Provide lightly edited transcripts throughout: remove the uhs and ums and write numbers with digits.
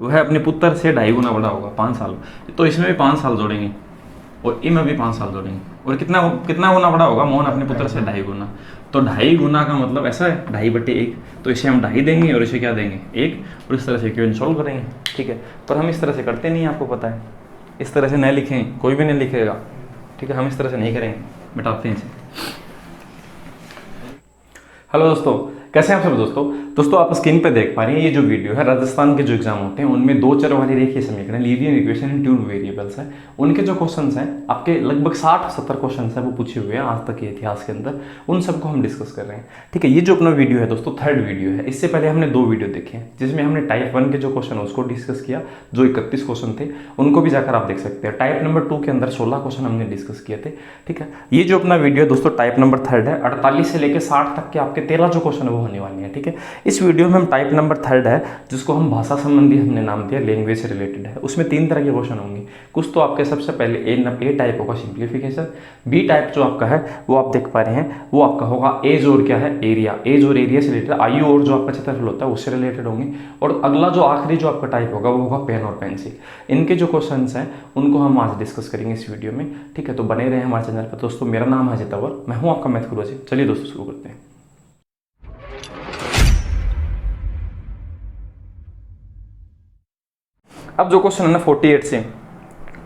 वह अपने पुत्र से 2.5 गुना बड़ा होगा 5 साल, तो इसमें भी 5 साल जोड़ेंगे और इनमें भी 5 साल जोड़ेंगे, और कितना कितना गुना बड़ा होगा मोहन अपने पुत्र से 2.5 गुना। तो 2.5 गुना का मतलब ऐसा है 2.5/1, तो इसे हम 2.5 देंगे और इसे क्या देंगे 1, और इस तरह से इक्वेशन सॉल्व करेंगे। ठीक है, पर हम इस तरह से करते नहीं, आपको पता है, इस तरह से नहीं लिखेंगे, कोई भी नहीं लिखेगा। ठीक है, हम इस तरह से नहीं करेंगे, मिटाते हैं इसे। हेलो दोस्तों, कैसे हैं आप सब दोस्तों आप स्क्रीन पे देख पा रहे हैं ये जो वीडियो है, राजस्थान के जो एग्जाम होते हैं उनमें 2 चर वाली रेखीय समीकरण, लीनियर इक्वेशन इन 2 वेरिएबल्स है, उनके जो क्वेश्चंस हैं आपके लगभग 60-70 क्वेश्चंस हैं वो पूछे हुए हैं आज तक के इतिहास के अंदर, उन सबको हम डिस्कस कर रहे हैं। ठीक है, ये जो अपना वीडियो है दोस्तों 3rd वीडियो है। इससे पहले हमने 2 वीडियो देखे हैं जिसमें हमने टाइप 1 के जो क्वेश्चन है उसको डिस्कस किया, जो 31 क्वेश्चन थे उनको भी जाकर आप देख सकते हैं। टाइप नंबर 2 के अंदर 16 क्वेश्चन हमने डिस्कस किए थे। ठीक है, ये जो अपना वीडियो है दोस्तों टाइप नंबर 3rd है, 48 से लेकर 60 तक के आपके 13 जो क्वेश्चन है वो होने वाले हैं। ठीक है, इस वीडियो में हम टाइप नंबर 3rd है जिसको हम भाषा संबंधी हमने नाम दिया, लैंग्वेज से रिलेटेड है। उसमें 3 तरह के क्वेश्चन होंगे। कुछ तो आपके सबसे पहले ए टाइप होगा सिंप्लीफिकेशन, बी टाइप जो आपका है वो आप देख पा रहे हैं वो आपका होगा एज और क्या है एरिया, एज और एरिया से रिलेटेड, आयु और जो आपका क्षेत्रफल होता है उससे रिलेटेड होंगे। और अगला जो आखिरी जो आपका टाइप होगा वो होगा पेन और पेंसिल। इनके जो क्वेश्चन हैं उनको हम आज डिस्कस करेंगे इस वीडियो में। ठीक है, तो बने रहे हमारे चैनल पर दोस्तों। मेरा नाम है अजय तंवर, मैं हूँ आपका मैथ गुरु अजय। चलिए दोस्तों शुरू करते हैं। अब जो क्वेश्चन है ना 48 से,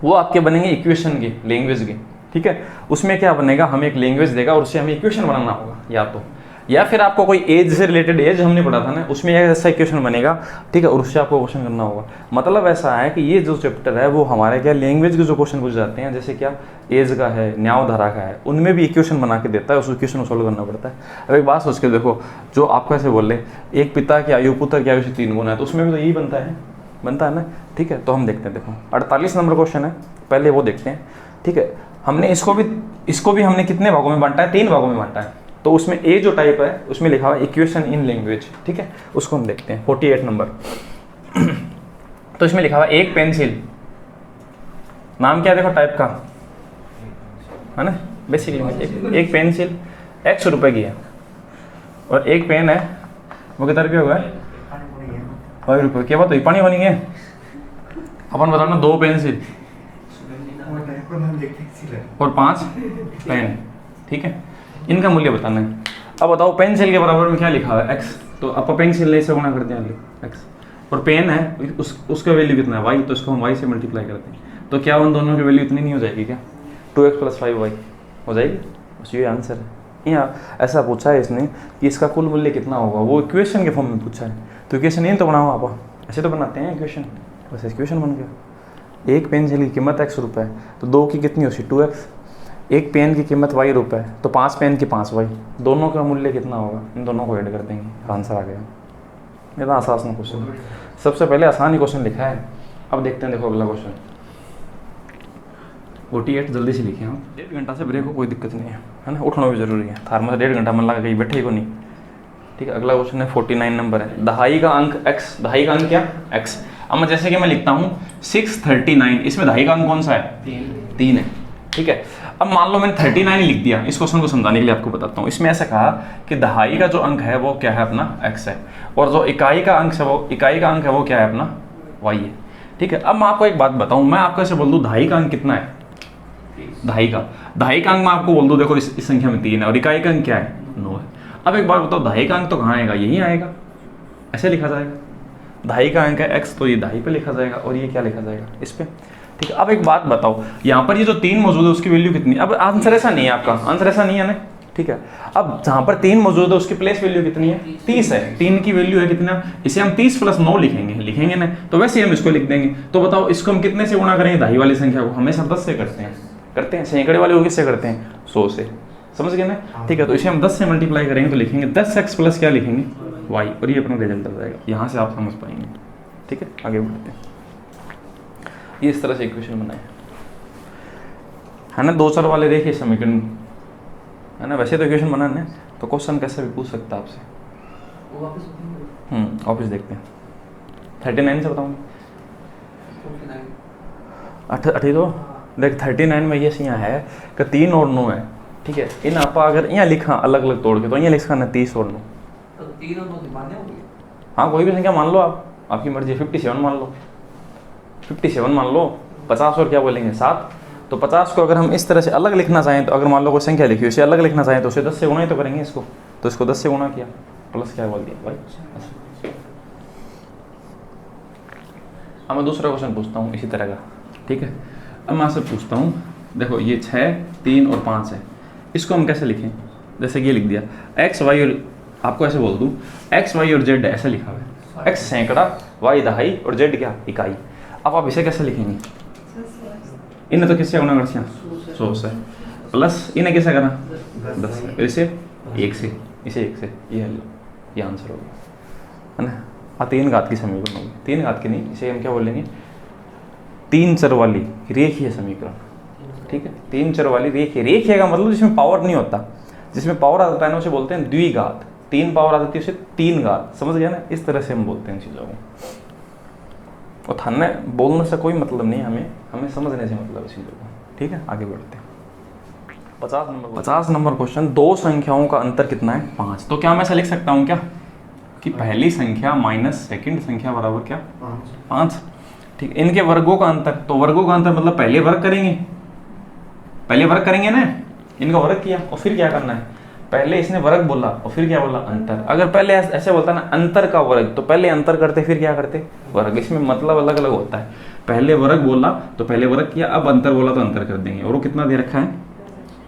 वो आपके बनेंगे इक्वेशन के, लैंग्वेज के। ठीक है, उसमें क्या बनेगा, हमें एक लैंग्वेज देगा और उससे हमें इक्वेशन बनाना होगा, या फिर आपको कोई एज से रिलेटेड, एज हमने पढ़ा था ना, उसमें ऐसा इक्वेशन बनेगा। ठीक है, और उससे आपको क्वेश्चन करना होगा। मतलब ऐसा है कि ये जो चैप्टर है वो हमारे क्या लैंग्वेज के जो क्वेश्चन पूछ जाते हैं, जैसे क्या एज का है, न्यायधारा का है, उनमें भी इक्वेशन बना के देता है, उस इक्वेशन को सोल्व करना पड़ता है। अब एक बात सोच के देखो, जो आपको ऐसे बोले एक पिता की आयु पुत्र की आयु से 3 गुना है, तो उसमें भी तो यही बनता है ना। ठीक है, तो हम देखते हैं, देखो 48 नंबर क्वेश्चन है, पहले वो देखते हैं। ठीक है, हमने इसको भी हमने कितने भागों में बांटा है, 3 भागों में बांटा है। तो उसमें ए जो टाइप है उसमें लिखा हुआ है इक्वेशन इन लैंग्वेज। ठीक है, उसको हम देखते हैं 48 नंबर। तो इसमें लिखा हुआ है एक पेंसिल, नाम क्या है देखो टाइप का, है ना, बेसिकली एक पेंसिल X रुपए की है, और एक पेन है वो कितना रुपये होगा 5 रुपये। क्या बात हुई, पानी बनी है। अपन बताओ ना, 2 पेंसिल और 5 पेन। ठीक है, इनका मूल्य बताना है। अब बताओ पेंसिल के बराबर में क्या लिखा हुआ है x, तो अपन पेंसिल ले से गुणा करते हैं x, और पेन है उसका वैल्यू कितना है y, तो इसको हम y से मल्टीप्लाई करते हैं। तो क्या उन दोनों की वैल्यू इतनी नहीं हो जाएगी क्या, 2x + 5y हो जाएगी। बस ये आंसर है। यहाँ ऐसा पूछा है इसने कि इसका कुल मूल्य कितना होगा, वो इक्वेशन के फॉर्म में पूछा है। तो इक्वेशन नहीं तो बनाओ आप, ऐसे तो बनाते हैं इक्वेशन, बस इक्वेशन बन गया। एक पेंसिल की कीमत x रुपये, तो 2 की कितनी होगी 2x, एक पेन की कीमत y रुपये, तो 5 पेन की 5y, दोनों का मूल्य कितना होगा, इन दोनों को ऐड कर देंगे, आंसर आ गया। इतना आसान क्वेश्चन, सबसे पहले आसान ही क्वेश्चन लिखा है। अब देखते हैं, देखो अगला क्वेश्चन 48, जल्दी से लिखे हम। 1.5 घंटा से ब्रेक हो, कोई दिक्कत नहीं है ना, उठना भी जरूरी है, थार में 1.5 घंटा मन लगा कहीं बैठे ही को नहीं। ठीक है, अगला क्वेश्चन है 49 नंबर है, दहाई का अंक x, दहाई का अंक क्या x। अब जैसे कि मैं लिखता हूँ 639, इसमें दहाई का अंक कौन सा है 3 है। ठीक है, अब मान लो मैंने 39 लिख दिया। इस क्वेश्चन को समझाने के लिए आपको बताता हूँ। इसमें ऐसा कहा कि दहाई का जो अंक है वो क्या है अपना x है, और जो इकाई का अंक है वो क्या है अपना y है। ठीक है, अब मैं आपको एक बात बताऊँ, मैं आपको ऐसे बोल दूँ दहाई का अंक कितना है, दहाई का अंक मैं आपको बोल दूँ, देखो इस संख्या में 3 है, और इकाई का अंक क्या है 9 है। अब एक बार बताओ, दहाई का अंक तो कहाँ आएगा, यही आएगा, ऐसे लिखा जाएगा। दहाई का अंक है x, तो ये दहाई पे लिखा जाएगा, और ये क्या लिखा जाएगा इस पे। ठीक है, अब एक बात बताओ, यहाँ पर ये जो 3 मौजूद है उसकी वैल्यू कितनी है। अब आंसर ऐसा नहीं है, आपका आंसर ऐसा नहीं है ना। ठीक है, अब जहाँ पर 3 मौजूद है उसकी प्लेस वैल्यू कितनी है 30 है, 3 की वैल्यू है कितना, इसे हम 30 + 9 लिखेंगे ना, तो वैसे हम इसको लिख देंगे। तो बताओ इसको हम कितने से गुणा करेंगे, दहाई वाली संख्या को हमेशा 10 से करते हैं, सैकड़े वाले को किससे करते हैं 100 से, समझ गए ना। ठीक है, तो इसे हम 10 से मल्टीप्लाई करेंगे तो लिखेंगे 10x + क्या लिखेंगे y, और ये अपना रिजल्ट आ जाएगा। यहाँ से आप समझ पाएंगे। ठीक है, आगे बढ़ते हैं। ये इस तरह से इक्वेशन बनाए है ना, 2 चर वाले रेखीय समीकरण है ना। वैसे तो इक्वेशन बनाना है, तो क्वेश्चन कैसे भी पूछ सकता है आपसे। ऑफिस देखते हैं 39 से बताऊँगा। 8 तो देख 39 में ये यहाँ है कि 3 और 9 है। ठीक है, इन आप अगर यहाँ लिखा अलग अलग तोड़ के, तो यहाँ लिखा ना 30 और 9, हाँ कोई भी संख्या मान लो आप, आपकी मर्जी, 57 मान लो, 57 मान लो, 50 और क्या बोलेंगे 7। तो 50 को अगर हम इस तरह से अलग लिखना चाहें, तो अगर मान लो कोई संख्या लिखी उसे अलग लिखना चाहें तो उसे 10 से गुना ही तो करेंगे इसको, तो इसको 10 से गुना किया, प्लस क्या बोल दिया भाई। अब मैं दूसरा क्वेश्चन पूछता हूँ इसी तरह का, ठीक है। अब मैं आपसे पूछता हूँ, देखो ये 6, 3 और 5 है, इसको हम कैसे लिखें? जैसे ये लिख दिया एक्स वाई, और आपको ऐसे बोल दूँ एक्स वाई और जेड ऐसे लिखा हुआ है, एक्स सैकड़ा, वाई दहाई और जेड क्या इकाई। अब आप इसे कैसे लिखेंगे? इन्हें तो किससे गुना करते हैं? 100 से, प्लस इन्हें कैसे करना? 10 से, इसे 1 से, इसे 1 से, ये आंसर होगा, है ना। हाँ, 3 घात की समीकरण होगी, 3 घात की नहीं, इसे हम क्या बोलेंगे? 3 चर वाली रेखीय समीकरण, ठीक है। 3 चर वाली रेखीय, रेखीय का मतलब जिसमें पावर नहीं होता, जिसमें पावर आ जाता है ना उसे बोलते हैं द्विघात। 3 पावर आ जाती है उसे 3 घात, समझ गया ना। इस तरह से हम बोलते हैं चीज़ों को। और थाने बोलने से कोई मतलब नहीं, हमें समझने से मतलब इस चीज़ों को, ठीक है। आगे बढ़ते हैं। 50 नंबर क्वेश्चन, दो संख्याओं का अंतर कितना है? 5। तो क्या मैं ऐसा लिख सकता हूँ क्या कि पहली संख्या माइनस सेकंड संख्या बराबर क्या? 5। ठीक, इनके वर्गों का अंतर, तो वर्गों का अंतर मतलब पहले वर्ग करेंगे ना, इनका वर्ग किया और फिर क्या करना है? पहले इसने वर्ग बोला और फिर क्या बोला? अंतर। अगर पहले ऐसे बोलता ना अंतर का वर्ग, तो पहले अंतर करते फिर क्या करते? वर्ग। इसमें मतलब अलग अलग होता है, पहले वर्ग बोला तो पहले वर्ग किया, अब अंतर बोला तो अंतर कर देंगे। और वो कितना दे रखा है?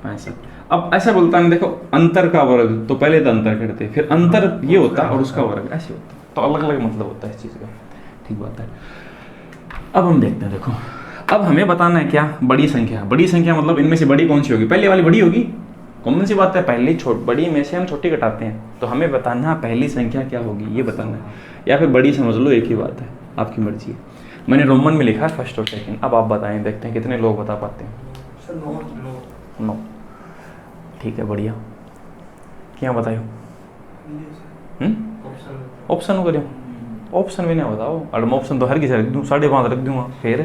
65। अब ऐसा बोलता है देखो अंतर का वर्ग, तो पहले तो अंतर करते, फिर अंतर ये होता और उसका वर्ग ऐसे होता, तो अलग अलग मतलब होता है इस चीज़ का, ठीक बात है। अब हम देखते हैं, देखो अब हमें बताना है क्या? बड़ी संख्या। बड़ी संख्या मतलब इनमें से बड़ी कौन सी होगी? पहले वाली बड़ी होगी, कॉमन सी बात है, पहली बड़ी में से हम छोटी घटाते हैं, तो हमें बताना है पहली संख्या क्या होगी, ये बताना है। या फिर बड़ी समझ लो, एक ही बात है, आपकी मर्जी है। मैंने रोमन में लिखा है फर्स्ट और सेकंड। अब आप बताएं, देखते हैं कितने लोग बता पाते हैं। 9। ठीक है, बढ़िया। क्या बताओ? ऑप्शन करो, ऑप्शन भी नहीं बताओ। अडम ऑप्शन तो हर किसी रख दूँ, 5.5 रख दूंगा, फिर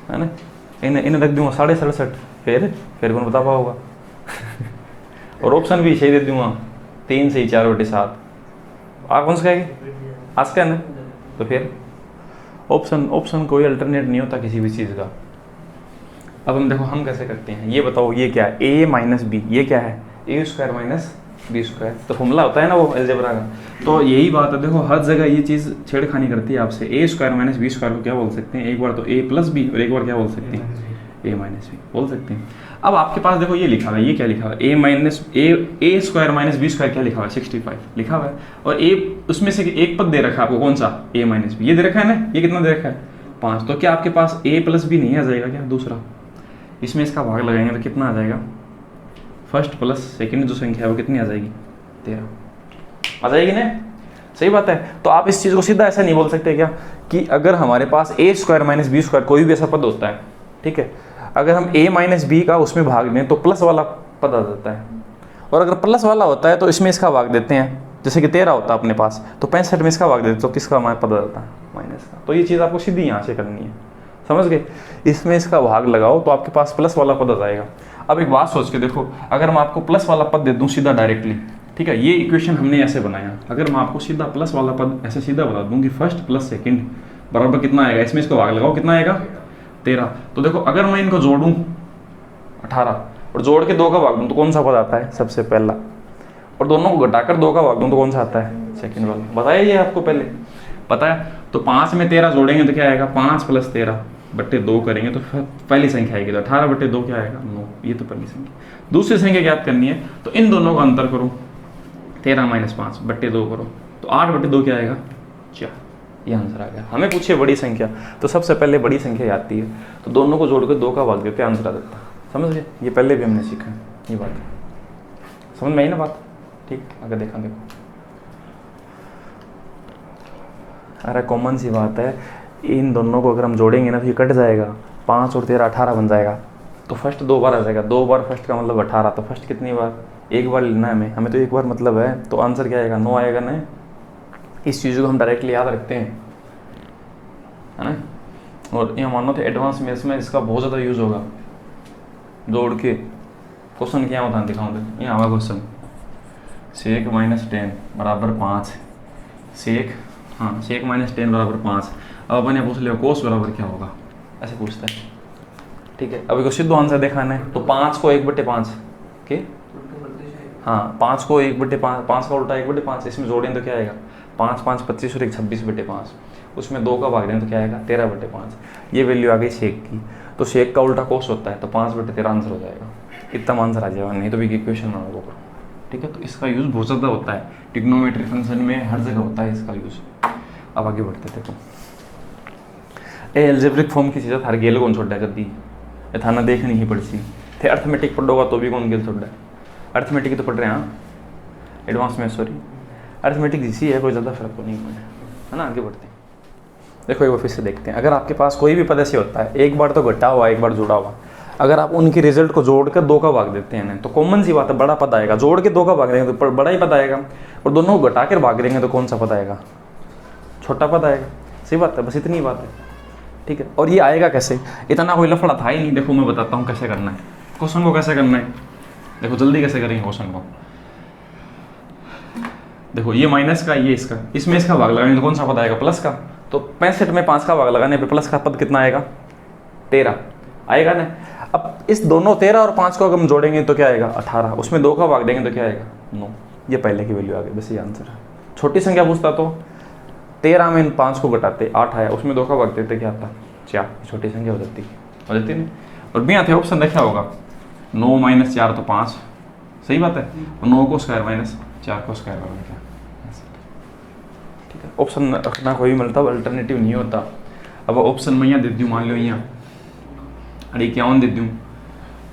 है ना, इन्हें रख दूंगा 67.5, फिर कौन बता पाओगा? और ऑप्शन भी सही दे दूंगा, 3 से 4/7। आप कौन सा कहेंगे? आज का ना, तो फिर ऑप्शन कोई अल्टरनेट नहीं होता किसी भी चीज़ का। अब हम देखो हम कैसे करते हैं, ये बताओ ये क्या है? a माइनस बी, ये क्या है? a² minus b²। तो फॉर्मूला होता है ना वो अलजेब्रा का। तो यही बात है, देखो हर जगह ये चीज़ छेड़खानी करती है आपसे। a² माइनस b² को क्या बोल सकते हैं? एक बार तो a प्लस बी, और एक बार क्या बोल सकते हैं? a माइनस बी बोल सकते हैं। अब आपके पास देखो ये लिखा हुआ है, ये क्या लिखा हुआ है? a² माइनस b² क्या लिखा हुआ है? 65 लिखा हुआ है। और a उसमें से एक पद दे रखा है आपको, कौन सा? a माइनस बी, ये दे रखा है ना, ये कितना दे रखा है? 5। तो क्या आपके पास a प्लस बी नहीं आ जाएगा क्या? दूसरा, इसमें इसका भाग लगाएंगे तो कितना आ जाएगा? फर्स्ट प्लस सेकंड जो संख्या है वो कितनी आ जाएगी? 13 आ जाएगी ना। सही बात है। तो आप इस चीज़ को सीधा ऐसा नहीं बोल सकते क्या कि अगर हमारे पास a² माइनस b² कोई भी ऐसा पद होता है, ठीक है, अगर हम a माइनस बी का उसमें भाग दें तो प्लस वाला पद आ जाता है, और अगर प्लस वाला होता है तो इसमें इसका भाग देते हैं, जैसे कि 13 होता है अपने पास, तो 65 में इसका भाग देते तो किसका हमारे पद आ जाता है? माइनस का। तो ये चीज़ आपको सीधी यहाँ से करनी है, समझ गए? इसमें इसका भाग लगाओ तो आपके पास प्लस वाला पद आ जाएगा। अब एक बात सोच के देखो, अगर मैं आपको प्लस वाला पद दे दूं सीधा डायरेक्टली, ठीक है, ये इक्वेशन हमने ऐसे बनाया, अगर मैं आपको सीधा प्लस वाला पद ऐसे सीधा बता दूं कि फर्स्ट प्लस सेकंड बराबर कितना आएगा, इसमें इसको भाग लगाओ, कितना आएगा? 13। तो देखो अगर मैं इनको जोड़ूं 18 और जोड़ के 2 का भाग दूं तो कौन सा पद आता है? सबसे पहला। और दोनों को घटाकर 2 का भाग दूं तो कौन सा आता है? सेकंड वाला। बताया ये आपको पहले पता है? तो 5 में 13 जोड़ेंगे तो क्या आएगा? 5 प्लस 13 बट्टे 2 करेंगे तो पहली संख्या आएगी, तो 18 बट्टे 2 क्या आएगा? 9। ये तो पहली संख्या। दूसरी संख्या ज्ञात करनी है तो इन दोनों का अंतर करो, 13 माइनस 5 बट्टे 2 करो, तो 8 बट्टे 2 क्या आएगा? 4। ये आंसर आ गया। हमें पूछे बड़ी संख्या तो सबसे पहले बड़ी संख्या आती है, तो दोनों को जोड़कर 2 का भाग देते आंसर आ जाता है। समझ गए? ये पहले भी हमने सीखा है, ये बात समझ में आई ना बात? ठीक, आगे देखा देखो। अरे कॉमन सी बात है, इन दोनों को अगर हम जोड़ेंगे ना तो ये कट जाएगा, 5 और 13 18 बन जाएगा। तो फर्स्ट 2 बार आ जाएगा, 2 बार फर्स्ट का मतलब 18, तो फर्स्ट कितनी बार? एक बार लेना है हमें तो एक बार मतलब है, तो आंसर क्या आएगा? 9 आएगा ना। इस चीज़ को हम डायरेक्टली याद रखते हैं, है ना। और ये मानो तो एडवांस मैथ्स में इसका बहुत ज़्यादा यूज़ होगा। जोड़ के क्वेश्चन क्या होता है दिखाऊँ तो यहाँ क्वेश्चन, सेक माइनस 10 बराबर 5, सेक हाँ सेक माइनस टेन बराबर 5। अब अपन ने पूछ लिया कोस बराबर क्या होगा, ऐसे पूछता है। ठीक है, अभी को सिद्ध आंसर दिखाना है तो 5 को 1/5 के, हाँ 5 को 1/5, 5 का उल्टा 1/5, इसमें जोड़ें तो क्या आएगा 5 5 25 और 1 26/5, उसमें 2 का भाग दें तो क्या आएगा 13/5। ये वैल्यू आ गई सेक की, तो सेक का उल्टा कोस होता है तो 5/13 आंसर हो जाएगा। इतना आंसर आ जाएगा, नहीं तो भी इक्वेशन ना होगा। ठीक है, तो इसका यूज़ बहुत ज़्यादा होता है ट्रिग्नोमेट्री फंक्शन में, हर जगह होता है इसका यूज़। अब आगे बढ़ते थे तो ए एल्जेब्रिक फॉर्म की चीज़ थार गेल कौन छोड़ा कर दी थाना देखनी ही पड़ती थे। अर्थमेटिक पढ़ोगा तो भी कौन गेल छोड़ा, अर्थमेटिक तो पढ़ रहे हैं हाँ, एडवांस में सॉरी, अर्थमेटिक इसी है, कोई ज़्यादा फर्क तो नहीं है ना। आगे बढ़ते हैं, देखो एक बार फिर से देखते हैं। अगर आपके पास कोई भी पद ऐसे होता है, एक बार तो घटा हुआ एक बार जुड़ा हुआ, अगर आप उनकी रिजल्ट को जोड़ कर 2 का भाग देते हैं तो कॉमन सी बात है बड़ा पद आएगा, जोड़ के 2 का भाग देंगे तो बड़ा ही पद आएगा, और दोनों को घटा कर भाग देंगे तो कौन सा पद आएगा, छोटा पद आएगा। सही बात है, बस इतनी बात है। ठीक है, और ये आएगा कैसे, इतना कोई लफड़ा था ही नहीं। देखो मैं बताता हूँ कैसे करना है क्वेश्चन को, कैसे करना है देखो जल्दी कैसे करेंगे क्वेश्चन को। देखो ये माइनस का, ये इसका, इसमें इसका भाग लगाएंगे तो कौन सा पद आएगा प्लस का, तो 65 में 5 का भाग लगाने पे प्लस का पद कितना आएगा 13 आएगा ना। अब इस दोनों 13 और 5 को अगर हम जोड़ेंगे तो क्या आएगा 18, उसमें 2 का भाग देंगे तो क्या आएगा 9। ये पहले की वैल्यू आ गई, बस ये आंसर है। छोटी संख्या पूछता तो 13 में 5 को घटाते 8 आया, उसमें 2 का भाग देते क्या आता 4, छोटी संख्या हो जाती नहीं। और भी आते ऑप्शन देखा होगा 9 - 4 तो 5, सही बात है, और 9 को स्क्वायर माइनस 4 को स्क्वायर बराबर क्या। ठीक है, ऑप्शन रखना कोई भी मिलता, अल्टरनेटिव नहीं होता। अब ऑप्शन मैं यहाँ दे दूँ, मान लो यहाँ 51 दे दूँ,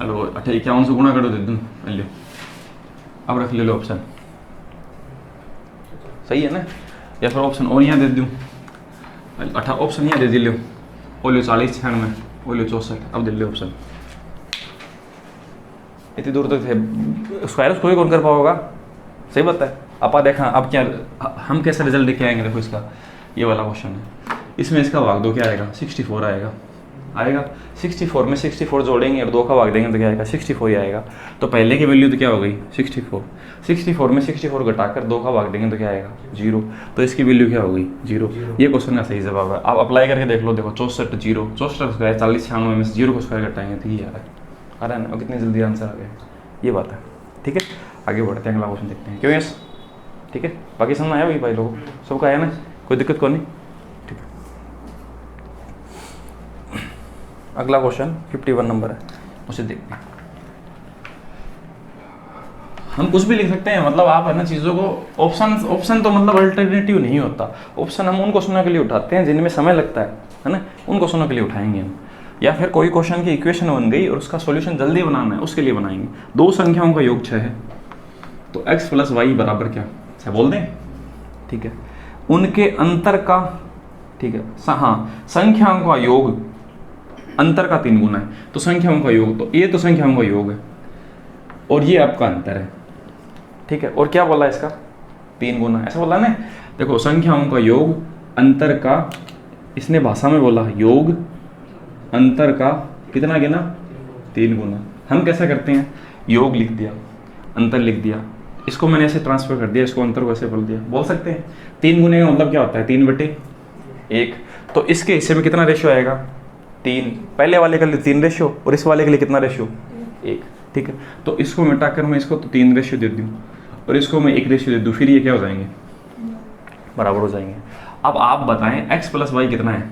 हेलो 51 से गुणा करो दे दूँ, लो अब रख ले लो ऑप्शन, सही है ना। या फिर ऑप्शन और यहाँ दे दूँ, ऑप्शन यहाँ दे दी लो, ओ लो 40 96, ओ लो 64, अब दे लो ऑप्शन। इतनी दूर तक थे, स्क्वायर कोई कौन कर पाओगा, सही बात है। आप देखा अब क्या हम कैसे रिजल्ट लेके आएंगे, देखो इसका ये वाला क्वेश्चन है, इसमें इसका भाग 2 क्या आएगा 64 आएगा 64 में 64 जोड़ेंगे और 2 का भाग देंगे तो क्या आएगा 64 ही आएगा। तो पहले की वैल्यू तो क्या हो गई 64 में 64 घटाकर 2 का भाग देंगे तो क्या आएगा 0, तो इसकी वैल्यू क्या हो गई 0। ये क्वेश्चन का सही जवाब है। आप अप्लाई करके देख लो, देखो 64 0 64 स्क्वायर 40 96 में से 0 को स्क्वायर घटाएंगे तो ये आ रहा है ना, और कितनी जल्दी आंसर आ गया, ये बात है। ठीक है, आगे बढ़ते हैं, अगला क्वेश्चन देखते हैं। क्यों यस, ठीक है, बाकी समझ आया भाई लोगों सबका आया ना, कोई दिक्कत को नहीं। ठीक है, अगला क्वेश्चन 51 नंबर है, उसे देखते हैं। हम कुछ भी लिख सकते हैं, मतलब आप है ना चीज़ों को ऑप्शन तो मतलब अल्टरनेटिव नहीं होता। ऑप्शन हम उन क्वेश्चनों के लिए उठाते हैं जिनमें समय लगता है ना, उन क्वेश्चनों के लिए उठाएंगे हम। या फिर कोई क्वेश्चन की इक्वेशन बन गई और उसका सॉल्यूशन जल्दी बनाना है, उसके लिए बनाएंगे। 2 संख्याओं का योग 6 है तो x + y बराबर क्या 6 बोल दें। ठीक है, उनके अंतर का, ठीक है हाँ, संख्याओं का योग अंतर का 3 गुना है, तो संख्याओं का योग, तो ये तो संख्याओं का योग है और ये आपका अंतर है। ठीक है, और क्या बोला इसका 3 गुना, ऐसा बोला ना। देखो संख्याओं का योग अंतर का, इसने भाषा में बोला योग अंतर का कितना गिना 3 गुना। हम कैसा करते हैं, योग लिख दिया अंतर लिख दिया, इसको मैंने ऐसे ट्रांसफर कर दिया, इसको अंतर को ऐसे बोल दिया, बोल सकते हैं। 3 गुने का मतलब क्या होता है 3/1, तो इसके हिस्से में कितना रेशियो आएगा 3, पहले वाले के लिए 3 रेशियो और इस वाले के लिए कितना रेशियो 1। ठीक है, तो इसको मिटाकर मैं इसको तो 3 रेशियो दे दूँ और इसको मैं 1 रेशियो दे दूँ, फिर ये क्या हो जाएंगे बराबर हो जाएंगे। अब आप बताएं x + y कितना है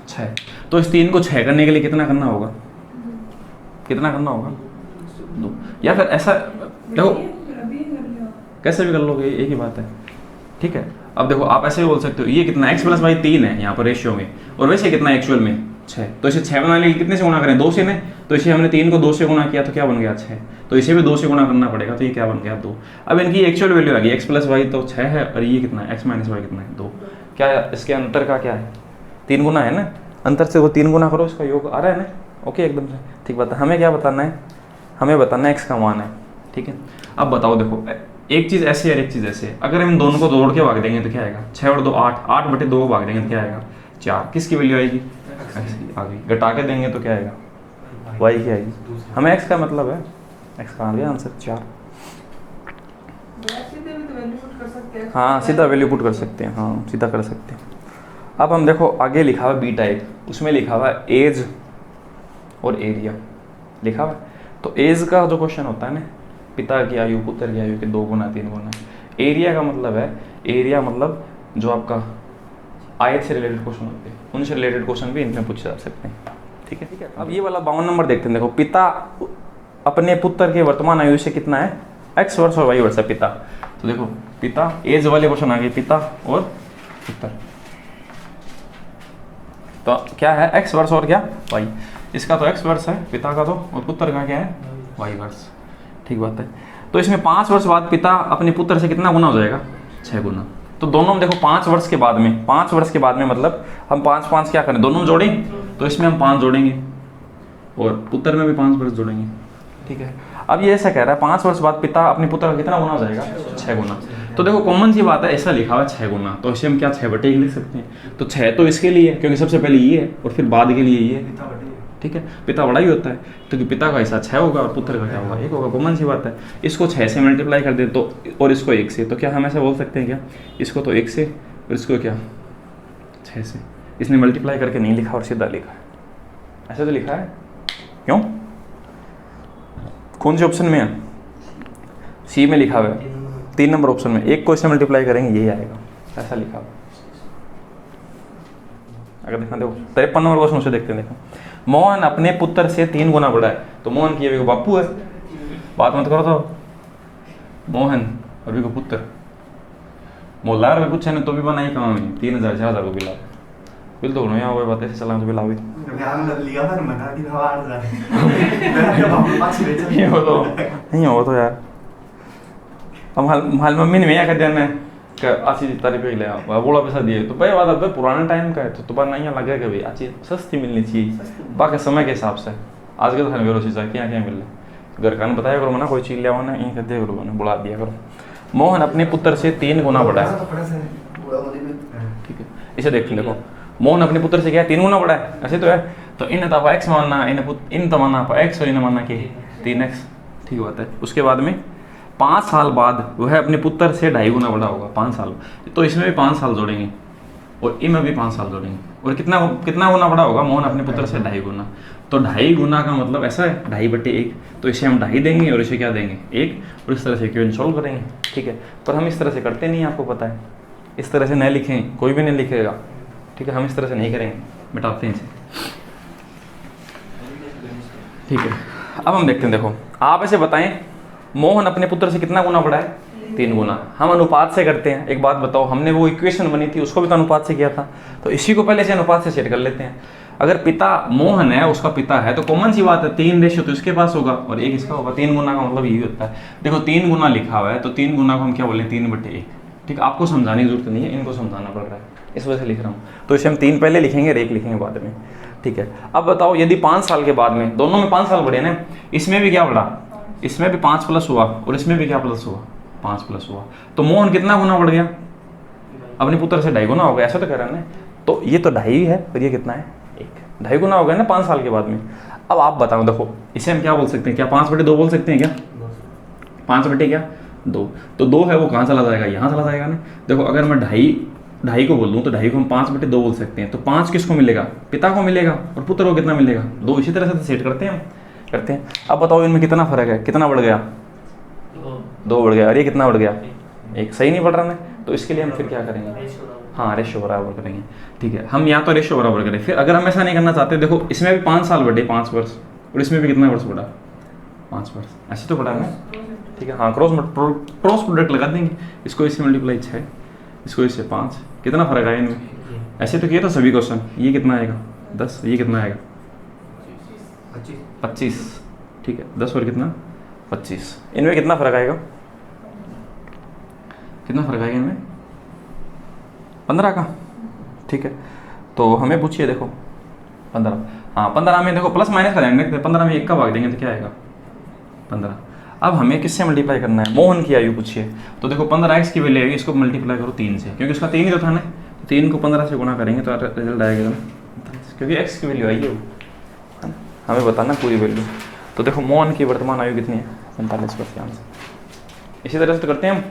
6, तो इस 3 को 6 करने के लिए कितना करना होगा 2, या फिर ऐसा देखो कैसे भी कर लोगे, एक ही बात है। ठीक है, अब देखो आप ऐसे भी बोल सकते हो ये कितना x + y 3 है यहाँ पर रेशियो में, और वैसे कितना एक्चुअल में 6, तो इसे 6 बनाने के लिए कितने से गुणा करें 2 से ने, तो इसे हमने 3 को 2 से गुणा किया तो क्या बन गया 6, तो इसे भी 2 से गुणा करना पड़ेगा, तो ये क्या बन गया 2। अब इनकी एक्चुअल वैल्यू आ गई x + y तो 6 है, और ये कितना है x - y कितना है 2। क्या इसके अंतर का क्या है 3 गुना है ना, अंतर से वो 3 गुना करो, इसका योग आ रहा है ना। ओके, एकदम से ठीक बात है। हमें क्या बताना है, हमें बताना है x का मान है। ठीक है, अब बताओ देखो एक चीज़ ऐसे है और एक चीज़ ऐसे है, अगर हम दोनों को जोड़ के भाग देंगे तो क्या आएगा 6 और 2 8, 8/2 को भाग देंगे तो क्या आएगा 4, किसकी वैल्यू आएगी x की आ गई। घटा के देंगे तो क्या आएगा y की आएगी, हमें x का मतलब है, x का आ गया आंसर 4। हाँ सीधा वैल्यू पुट कर सकते हैं, हाँ सीधा कर सकते हैं। अब हम देखो आगे लिखा हुआ बी टाइप, उसमें लिखा हुआ है एज और एरिया लिखा हुआ है। तो एज का जो क्वेश्चन होता है ना, पिता की आयु पुत्र की आयु के 2 गुना 3 गुना। एरिया का मतलब है, एरिया मतलब जो आपका आयत से रिलेटेड क्वेश्चन होते हैं, उनसे रिलेटेड क्वेश्चन भी इनमें पूछे जा सकते हैं। ठीक है। अब ये वाला 52 नंबर देखते हैं। देखो पिता अपने पुत्र के वर्तमान आयु से कितना है, x वर्ष और y वर्ष है पिता। तो देखो पिता, एज वाले क्वेश्चन आ गए, पिता और पुत्र। तो क्या है, x वर्ष और क्या y। इसका तो x वर्ष है पिता का, तो और पुत्र का क्या है y वर्ष। ठीक बात है। तो इसमें 5 वर्ष बाद पिता अपने पुत्र से कितना गुना हो जाएगा, 6 गुना। तो दोनों में देखो 5 वर्ष के बाद में, 5 वर्ष के बाद में मतलब हम 5 5 क्या करें, दोनों में जोड़ें, तो इसमें हम 5 जोड़ेंगे और पुत्र में भी 5 वर्ष जोड़ेंगे। ठीक है। अब ये ऐसा कह रहा है 5 वर्ष बाद पिता अपने पुत्र का कितना गुना हो जाएगा, 6 गुना। तो देखो कॉमन सी बात है, ऐसा लिखा हुआ है 6 गुना, तो इसे हम क्या 6/1 लिख सकते हैं। तो 6 तो इसके लिए क्योंकि सबसे पहले ये है और फिर बाद के लिए ये है। ठीक है। पिता बड़ा ही होता है, क्योंकि पिता का हिस्सा 6 होगा और पुत्र का क्या होगा, 1 होगा। कॉमन सी बात है। इसको 6 से मल्टीप्लाई कर दे तो, और इसको 1 से, तो क्या हम ऐसा बोल सकते हैं क्या, इसको तो 1 से और इसको क्या 6 से। इसने मल्टीप्लाई करके नहीं लिखा और सीधा लिखा है, ऐसे तो लिखा है। क्यों, कौन से ऑप्शन में है, सी में लिखा हुआ है, 3 नंबर ऑप्शन में। 1 को इससे मल्टीप्लाई करेंगे यही आएगा, ऐसा लिखा हुआ। अगर देखना देखो 53 नंबर क्वेश्चन उसे देखते हैं। देखो मोहन अपने पुत्र से 3 गुना बड़ा है। तो मोहन की अभी को बापू है, बात मत करो। तो मोहन अभी को पुत्र मोल्लार में पूछे ना तो भी बनाई काम है 3000 4000 को बिला बिल तो यहाँ हुए बात ऐसे चला तो बिला हुई नहीं हो तो यार। अब हाल मम्मी ने मैं क्या देना है अच्छी तारीफ ले बोला पैसा दिए तो भाई बात अब पुराने टाइम का है तो तुम्हारा नहीं लगे कि भाई अच्छी सस्ती मिलनी चाहिए बाकी समय के हिसाब से। आज के तो खाने बेरोसी चाहिए क्या क्या मिल रहा घर का बताया करो ना कोई चीज़ ले आओ ना यहीं कर दिया करो बुला दिया करो। मोहन अपने पुत्र से 3 गुना बड़ा है। ठीक है इसे देख देखो मोहन अपने पुत्र से क्या 3 गुना बड़ा है ऐसे तो है। तो इन तो एक्स मानना इन तो मानना एक्स और इन मानना कि 3x। ठीक बात है। उसके बाद में 5 साल बाद वह अपने पुत्र से 2.5 गुना बड़ा होगा 5 साल। तो इसमें भी 5 साल जोड़ेंगे और इनमें भी 5 साल जोड़ेंगे और कितना गुना बड़ा होगा मोहन अपने पुत्र से 2.5 गुना। तो 2.5 गुना का मतलब ऐसा है 2.5/1 तो इसे हम 2.5 देंगे और इसे क्या देंगे 1 और इस तरह से इक्वेशन सॉल्व करेंगे। ठीक है पर हम इस तरह से करते नहीं आपको पता है इस तरह से नहीं लिखेंगे कोई भी नहीं लिखेगा। ठीक है हम इस तरह से नहीं करेंगे मिटाते हैं इसे। ठीक है अब हम देखते हैं देखो आप ऐसे बताएं मोहन अपने पुत्र से कितना गुना बड़ा है 3 गुना। हम अनुपात से करते हैं। एक बात बताओ हमने वो इक्वेशन बनी थी उसको भी तो अनुपात से किया था तो इसी को पहले से अनुपात से सेट कर लेते हैं। अगर पिता मोहन है उसका पिता है तो कॉमन सी बात है 3 रेशियो तो इसके पास होगा और 1 इसका होगा। 3 गुना का मतलब यही होता है। देखो 3 गुना लिखा हुआ है तो 3 गुना को हम क्या बोलें 3/1। ठीक आपको समझाने की जरूरत नहीं है इनको समझाना पड़ रहा है इस वजह से लिख रहा हूँ। तो इसे हम 3 पहले लिखेंगे और 1 लिखेंगे बाद में। ठीक है अब बताओ यदि 5 साल के बाद में दोनों में 5 साल बढ़े ना इसमें भी क्या बढ़ा इसमें भी 5 प्लस हुआ और इसमें भी क्या प्लस हुआ 5 प्लस हुआ। तो मोहन कितना गुना बढ़ गया अपने पुत्र से 2.5 गुना हो गया ऐसा तो कह रहा है ना। तो ये तो 2.5 है और ये कितना है 1 2.5 गुना हो गया ना 5 साल के बाद में। अब आप बताओ देखो इसे हम क्या बोल सकते हैं क्या 5/2 बोल सकते हैं क्या 5/2 तो 2 है वो कहाँ चला जाएगा यहाँ चला जाएगा ना। देखो अगर मैं 2.5 को बोल दूँ तो 2.5 को हम 5/2 बोल सकते हैं। तो 5 किसको मिलेगा पिता को मिलेगा और पुत्र को कितना मिलेगा 2। इसी तरह से तो सेट करते हैं हम करते हैं। अब बताओ इनमें कितना फर्क है कितना बढ़ गया 2 बढ़ गया और ये कितना बढ़ गया 1 सही नहीं बढ़ रहा ना। तो इसके लिए हम फिर क्या करेंगे हाँ रेशियो बराबर करेंगे। ठीक है हम या तो रेशियो बराबर करें फिर अगर हम ऐसा नहीं करना चाहते देखो इसमें भी 5 साल बढ़े 5 वर्ष और इसमें भी कितना वर्ष बढ़ा 5 वर्ष ऐसे तो बढ़ा है। ठीक है हाँ क्रॉस प्रोडक्ट लगा देंगे इसको इससे मल्टीप्लाई 6 इसको इससे 5 कितना फर्क आया इनमें ऐसे तो किया था सभी क्वेश्चन। ये कितना आएगा 10 ये कितना आएगा 25। ठीक है 10 और कितना 25 इनमें कितना फर्क आएगा इनमें 15 का। ठीक है तो हमें पूछिए देखो 15 हाँ 15 में देखो प्लस माइनस का ध्यान रखते हैं 15 में 1 का भाग देंगे तो क्या आएगा 15। अब हमें किससे मल्टीप्लाई करना है मोहन की आयु पूछिए तो देखो 15x की वैल्यू आएगी इसको मल्टीप्लाई करो 3 से क्योंकि उसका 3 ही तो था ना 3 को 15 से गुणा करेंगे तो रिजल्ट आएगा क्योंकि x की वैल्यू आई है वो हमें बताना पूरी वैल्यू। तो देखो मोहन की वर्तमान आयु कितनी है 45 वर्ष के आंसर। इसी तरह से तो करते हैं हम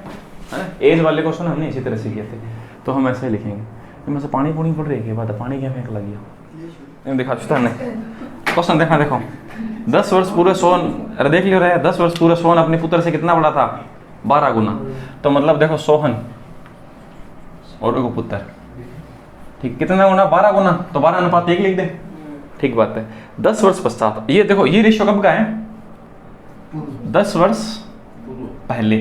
है ना। एज वाले क्वेश्चन हमने इसी तरह से किए थे, तो हम ऐसे ही लिखेंगे। इनमें से पानी पूनी पड़ रही है बात है, पानी क्या फेंक लग गया देखा चुता ने क्वेश्चन देखा। देखो 10 वर्ष पूरे सोन, अरे देख लियो रहे 10 वर्ष पूरे सोहन अपने पुत्र से कितना बड़ा था, 12 गुना। तो मतलब देखो सोहन और एगो पुत्र, ठीक कितना गुना, 12 गुना, तो 12:1 लिख दे, ठीक बात है। 10 वर्ष पश्चात, ये देखो ये रेशियो कब का है, 10 वर्ष पहले,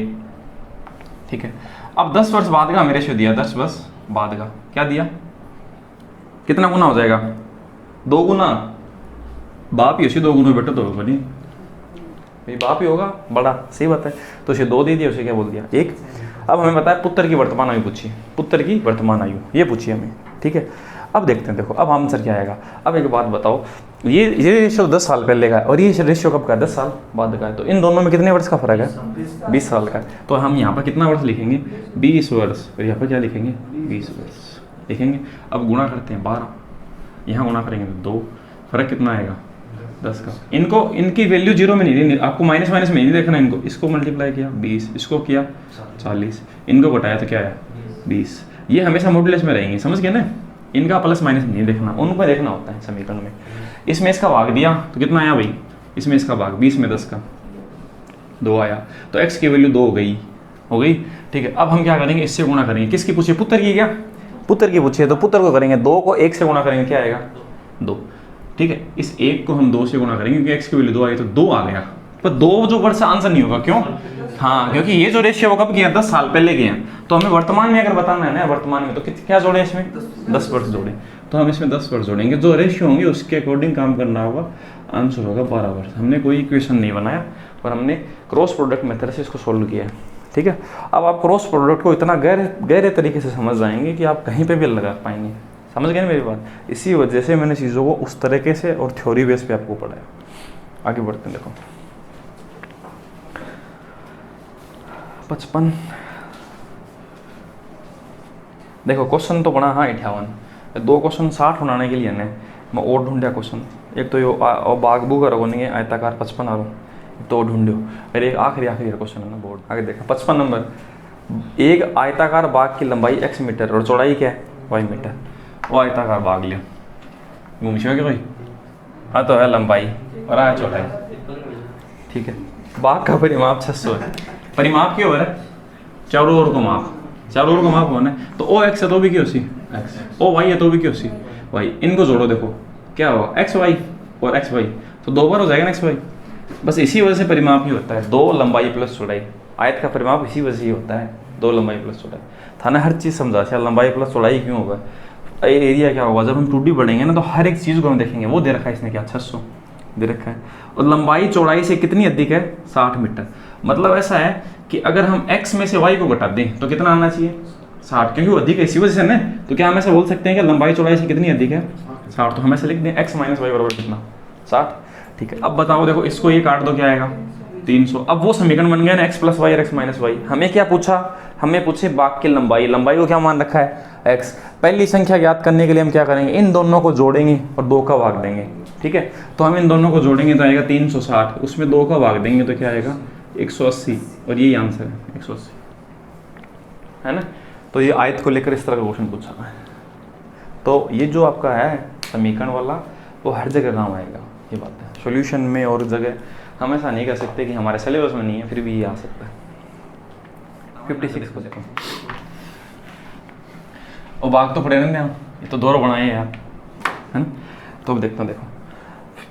ठीक है। अब 10 वर्ष बाद का हमें रेशियो दिया, 10 वर्ष बाद का क्या दिया, कितना गुना हो जाएगा, 2 गुना। बाप ही उसी 2 गुना बेटा तो होगा नहीं, बाप ही होगा बड़ा, सही बात है। तो उसे 2 दे दिया, उसे क्या बोल दिया 1। अब हमें बताया पुत्र की वर्तमान आयु पूछी, पुत्र की वर्तमान आयु ये पूछी हमें, ठीक है। अब देखते हैं, देखो अब आंसर क्या आएगा। अब एक बात बताओ, ये रेशियो 10 साल पहले का है और ये रेशियो कब का है, 10 साल बाद का है। तो इन दोनों में कितने वर्ष का फर्क है, 20 साल का है। तो हम यहाँ पर कितना वर्ष लिखेंगे, 20 वर्ष, और यहाँ पर क्या लिखेंगे, 20 वर्ष लिखेंगे। अब गुणा करते हैं 12, यहाँ गुणा करेंगे तो 2, फर्क कितना आएगा, 10 का। इनको इनकी वैल्यू 0 में नहीं, आपको माइनस माइनस में नहीं देखना इनको। इसको मल्टीप्लाई किया 20, इसको किया 40, इनको घटाया तो क्या है 20। ये हमेशा मॉडुलस में रहेंगे, समझ गए ना। इनका प्लस माइनस नहीं देखना, उनको देखना होता है समीकरण में। इसमें इसका भाग दिया तो कितना आया भाई, इसमें इसका भाग 20 में 10 का 2 आया, तो x की वैल्यू 2 हो गई, ठीक है। अब हम क्या करेंगे, इससे गुणा करेंगे। किसकी पूछिए, पुत्र की, क्या पुत्र की पूछिए, तो पुत्र को करेंगे 2 को 1 से गुणा करेंगे, क्या आएगा 2, ठीक है। इस 1 को हम 2 से गुणा करेंगे क्योंकि x की वैल्यू 2 आई, तो 2 आ गया। पर 2 जो वर्ष आंसर नहीं होगा, क्यों, हाँ क्योंकि ये जो रेशियो वो कब किया, 10 साल पहले किया। तो हमें वर्तमान में अगर बताना है ना, वर्तमान में तो क्या जोड़े इसमें, 10 वर्ष जोड़े। तो हम इसमें 10 वर्ष जोड़ेंगे, जो रेशियो होंगे उसके अकॉर्डिंग काम करना होगा, आंसर होगा 12 वर्ष। हमने कोई इक्वेशन नहीं बनाया पर हमने क्रॉस प्रोडक्ट मेथड से इसको सोल्व किया है, ठीक है। अब आप क्रॉस प्रोडक्ट को इतना गहरे तरीके से समझ जाएंगे कि आप कहीं पे भी लगा पाएंगे, समझ गए ना मेरी बात। इसी वजह से मैंने चीज़ों को उस तरीके से और थ्योरी बेस पे आपको पढ़ाया। आगे बढ़ते हैं, देखो 55, देखो क्वेश्चन तो बना, हाँ 58, 2 क्वेश्चन 60 बनाने के लिए ने मैं और ढूंढिया क्वेश्चन। एक तो यो बागबू का रहो नहीं है आयताकार 55 आ रहा, तो ढूंढियो। फिर एक आखिरी क्वेश्चन है ना बोर्ड, आगे देखा 55 नंबर। एक आयताकार बाग की लंबाई x मीटर और चौड़ाई क्या है y मीटर। वो आयताकार बाग लिया, घूमशो क्या भाई, हाँ तो है लंबाई और है चौड़ाई, ठीक है। बाग का परिमाप 600 है, परिमाप क्यों हो रहा है, चारों ओर को माप, चारों ओर को माप होना है। तो ओ एक्स है तो भी क्यों सी एक्स, ओ वाई है तो भी क्यों सी वाई। इनको जोड़ो, देखो क्या होगा, एक्स वाई और एक्स वाई, तो 2 बार हो जाएगा ना एक्स वाई। बस इसी वजह से परिमाप ही होता है 2 लंबाई प्लस चौड़ाई। आयत का परिमाप इसी वजह से ही होता है 2 लंबाई प्लस चौड़ाई। था ना, हर चीज़ समझा, अच्छा लंबाई प्लस चौड़ाई क्यों होगा, एरिया क्या होगा। जब हम 2D बढ़ेंगे ना तो हर एक चीज़ को हम देखेंगे। वो दे रखा है इसने क्या, 600 दे रखा है, और लंबाई चौड़ाई से कितनी अधिक है, 60 मीटर। मतलब ऐसा है कि अगर हम x में से y को घटा दें तो कितना आना चाहिए, 60, क्योंकि वो अधिक है इसी वजह से ना। तो क्या हम ऐसा बोल सकते हैं कि लंबाई चौड़ाई से कितनी अधिक है, 60। तो हम ऐसे लिख दें x माइनस वाई बराबर कितना, 60, ठीक है। अब बताओ, देखो इसको ये काट दो, क्या आएगा 300। अब वो समीकरण बन गया ना x प्लस वाई और x माइनस वाई। हमें क्या पूछा, हमें पूछे बाग की लंबाई, लंबाई को क्या मान रखा है x। पहली संख्या ज्ञात करने के लिए हम क्या करेंगे, इन दोनों को जोड़ेंगे और 2 का भाग देंगे, ठीक है। तो हम इन दोनों को जोड़ेंगे तो आएगा 360, उसमें 2 का भाग देंगे तो क्या आएगा 180, और यही आंसर है 180, है ना। तो ये आयत को लेकर इस तरह का क्वेश्चन पूछा है। तो ये जो आपका है समीकरण वाला, वो हर जगह काम आएगा, ये बात है। सॉल्यूशन में और जगह हम ऐसा नहीं कर सकते कि हमारे सिलेबस में नहीं है, फिर भी ये आ सकता है। 56 को देखो, और बाग तो पड़े रहते हैं, ये तो 2 बनाए हैं यार, है ना। तो अब देखता हूँ, देखो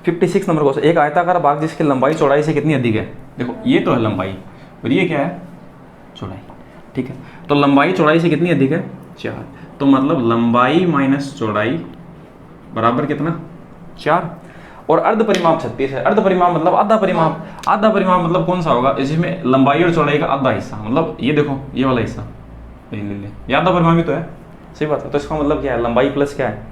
56 नंबर क्वेश्चन। एक आयताकार बाग जिसकी लंबाई चौड़ाई से कितनी अधिक है। देखो ये तो है लंबाई और ये क्या है, चौड़ाई, ठीक है। तो लंबाई चौड़ाई से कितनी अधिक है, 4। तो मतलब लंबाई माइनस चौड़ाई बराबर कितना, 4। और अर्ध परिमाप 36 है। अर्ध परिमाप मतलब आधा परिमाप। आधा परिमाप मतलब कौन सा होगा, इसमें लंबाई और चौड़ाई का आधा हिस्सा, मतलब ये देखो ये वाला हिस्सा, ये ले ले, ये आधा परिमाप ही तो है, सही बात है। तो इसका मतलब क्या है, लंबाई प्लस क्या है,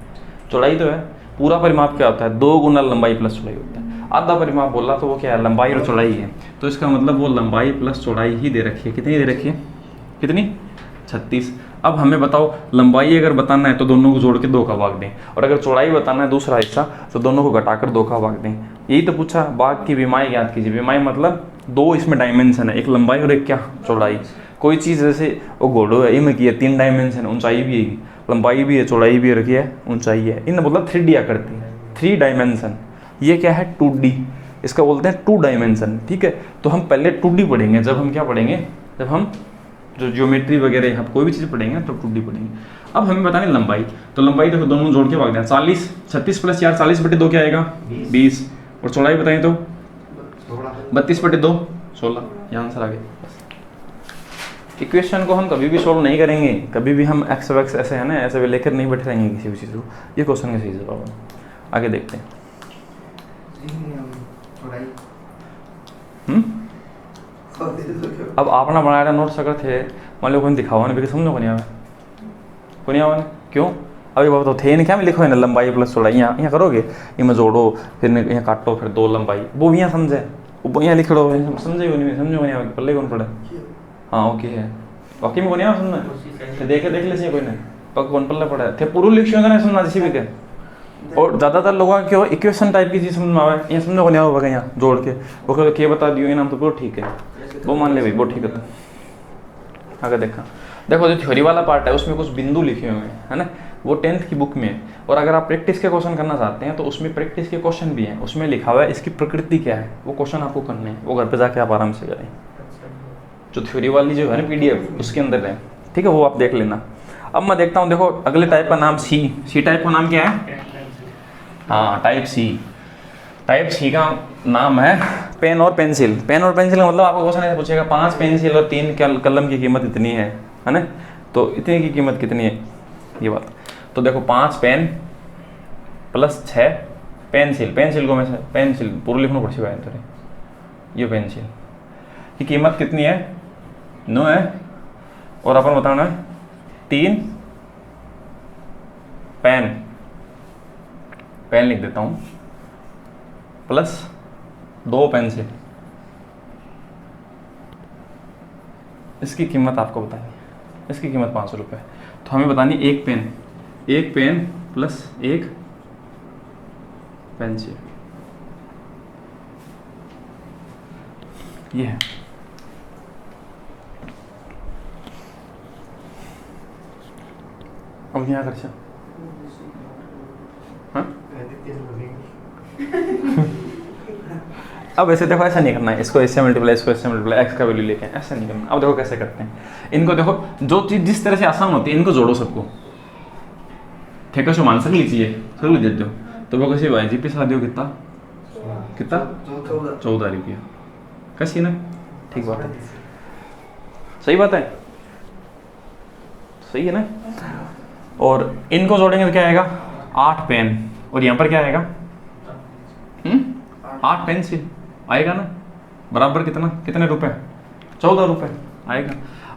चौड़ाई तो है। पूरा परिमाप क्या होता है, 2 गुना लंबाई प्लस चौड़ाई होता है। आधा परिमाप बोला तो वो क्या है, लंबाई और चौड़ाई है। तो इसका मतलब वो लंबाई प्लस चौड़ाई ही दे रखी है। कितनी दे रखी है, कितनी, 36। अब हमें बताओ लंबाई अगर बताना है तो दोनों को जोड़ के 2 का भाग दें, और अगर चौड़ाई बताना है दूसरा हिस्सा तो दोनों को घटाकर 2 का भाग दें। यही तो पूछा, बाग की विमाई ज्ञात कीजिए। विमाई मतलब 2 इसमें डायमेंशन है, एक लंबाई और एक क्या, चौड़ाई। कोई चीज़ जैसे वो घोड़ो है, इनमें की है 3 डायमेंशन, ऊंचाई भी है, लंबाई भी है, चौड़ाई भी रखी है, ऊंचाई है, इन मतलब 3D आकृति है, 3 डायमेंशन। ये क्या है 2D, इसका बोलते हैं 2 डायमेंशन। ठीक है, तो हम पहले 2D पढ़ेंगे, जब हम क्या पढ़ेंगे, जब हम जो ज्योमेट्री वगैरह यहाँ कोई भी चीज़ पढ़ेंगे तो 2D पढ़ेंगे। अब हमें बतानी लंबाई, तो लंबाई देखो दोनों जोड़ के भाग दें, 40, 36 + 4 40/2 क्या आएगा 20, और चौड़ाई बताएं तो 32/2 16, ये आंसर आ गया। इक्वेशन को हम कभी भी सोल्व नहीं करेंगे, कभी भी हम एक्स वैक्स ऐसे है ना, ऐसे भी लेकर नहीं बैठे रहेंगे किसी भी चीज़ को। ये क्वेश्चन का सही जवाब है। आगे देखते हैं। अब आपने बनाया नोट्स अगर थे, मान लो कोई दिखावा नहीं, समझो को नहीं आवे, को नहीं आवा, क्यों? अभी बात तो थे नहीं, क्या मैं लिखो है ना लंबाई प्लस चौड़ाई, यहाँ करोगे, इनमें जोड़ो, फिर यहाँ काटो, फिर 2 लंबाई, वो भी यहाँ समझे, वो यहाँ लिख लो, समझे नहीं, समझो नहीं आवे, पल्ले कौन पड़े। हाँ ओके है, वाकई में को नहीं आवा सुनना, देख लीजिए कोई नहीं, पक कौन पल्ले पड़ा है, थे पूरा लिख नहीं सुनना किसी भी के। और ज़्यादातर लोगों को इक्वेशन टाइप की चीज़ समझ में आवे, यहाँ समझो को नहीं आवा, यहाँ जोड़ के वो क्या बता दियो, नाम तो पूरा ठीक है, वो मान ले भाई, वो ठीक है। तो आगे देखो जो थ्योरी वाला पार्ट है उसमें कुछ बिंदु लिखे हुए हैं, है ना, वो 10th की बुक में है। और अगर आप प्रैक्टिस के क्वेश्चन करना चाहते हैं तो उसमें प्रैक्टिस के क्वेश्चन भी हैं, उसमें लिखा हुआ है इसकी प्रकृति क्या है, वो क्वेश्चन आपको करने हैं, वो घर पे जाके आप आराम से करें। जो थ्योरी वाली जो है ना PDF उसके अंदर है, ठीक है, वो आप देख लेना। अब मैं देखता हूँ, देखो अगले टाइप का नाम सी टाइप का नाम क्या है? हाँ टाइप सी का नाम है पेन और पेंसिल। पेन और पेंसिल का मतलब आपको क्वेश्चन ऐसे पूछेगा 5 पेंसिल और 3 कलम की कीमत इतनी है ना, तो इतने की कीमत कितनी है ये बात। तो देखो 5 पेन प्लस 6 पेंसिल को में से पेंसिल पूरा लिखना पड़ चुका है, तो ये पेंसिल की कीमत कितनी है 9 है, और अपन बताना है 3 पेन लिख देता हूँ प्लस 2 पेंसिल, इसकी कीमत आपको बतानी, इसकी कीमत 500 रुपये। तो हमें बतानी एक पेन प्लस 1 पेंसिल, ये है। अब यहाँ खर्चा अब ऐसे देखो, ऐसा नहीं करना है, इसको इससे मल्टीप्लाई, इसको इससे मल्टीप्लाई, एक्स का वैल्यू लेके ऐसा नहीं करना। अब देखो कैसे करते हैं इनको, देखो जो चीज़ जिस तरह से आसान होती है इनको जोड़ो सबको, ठीक है, सो मान सक लीजिए सब लिख देते हो, तो वो कैसे भाई जीपी शादी हो कितना 14 रुपया, कैसी ना, ठीक बात है, सही बात है, सही है ना। और इनको जोड़ेंगे तो क्या आएगा 8 पेन, और यहाँ पर क्या आएगा 8 पेंसिल आएगा ना, बराबर कितने रुपए 14 रुपये आएगा।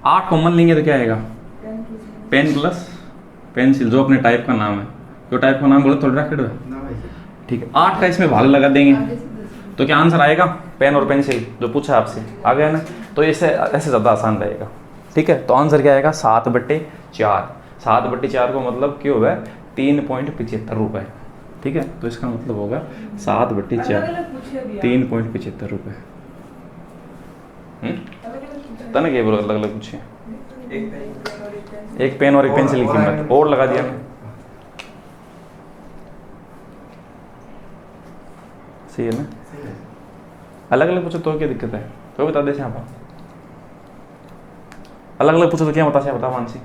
8 कॉमन लेंगे तो क्या आएगा पेन प्लस पेंसिल, जो अपने टाइप का नाम है, जो टाइप का नाम बोले थोड़ा रख दो, ठीक है। 8 का इसमें भाग लगा देंगे तो क्या आंसर आएगा पेन और पेंसिल, जो पूछा आपसे आ गया ना। तो ऐसे ज़्यादा आसान रहेगा, ठीक है। तो आंसर क्या आएगा 7/4। 7/4 को मतलब क्यों होगा 3.75 रुपये, ठीक है। तो इसका मतलब होगा 7/4 3.75 रुपये। पता ना क्या बोलो, अलग अलग पूछिए। एक पेन और एक पेंसिल की कीमत और लगा दिया, सही है ना। अलग अलग पूछो तो क्या दिक्कत है, तो बता दे यहाँ पर। अलग अलग पूछो तो क्या बता मानसी